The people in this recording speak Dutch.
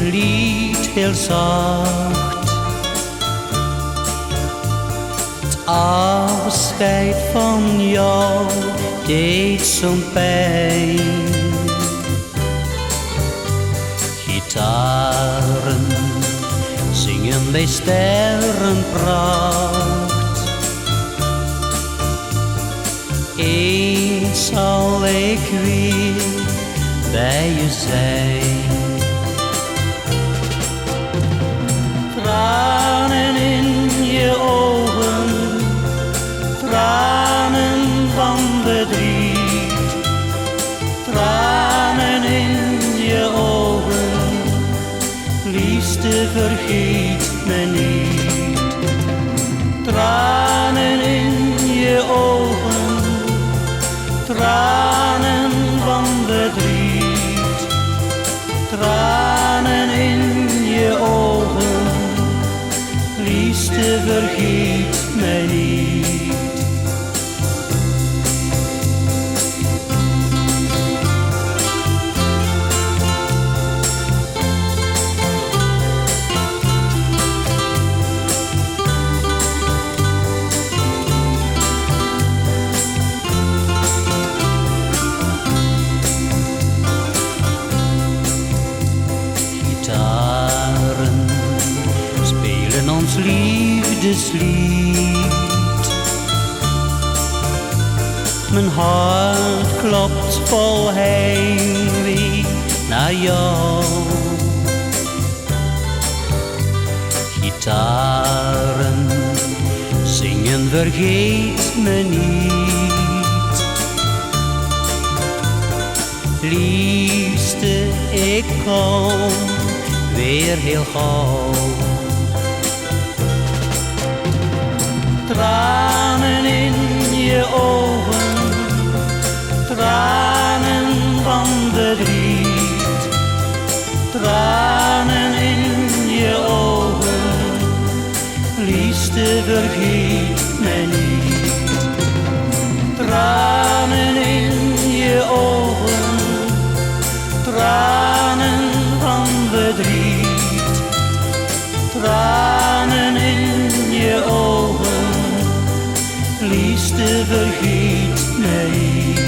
een lied heel zacht. Het afscheid van jou deed zo'n pijn. Gitaren zingen bij sterrenpracht. Eens zal ik weer bij je zijn. Tranen in je ogen, tranen van verdriet. Tranen in je ogen, liefste vergeet me niet. Tranen in je ogen, tranen van verdriet. Tranen in je ogen, liefste vergeet mij niet. Gitaren spelen ons liefdeslied. Mijn hart klopt vol heimwee naar jou. Gitaren zingen vergeet me niet. Liefste, ik kom weer heel gauw. Tranen in je ogen, tranen van verdriet. Tranen in je ogen, liefste vergeet mij niet. Tranen in je ogen, tranen van verdriet. Tranen in je ogen, liefste vergeet mij niet.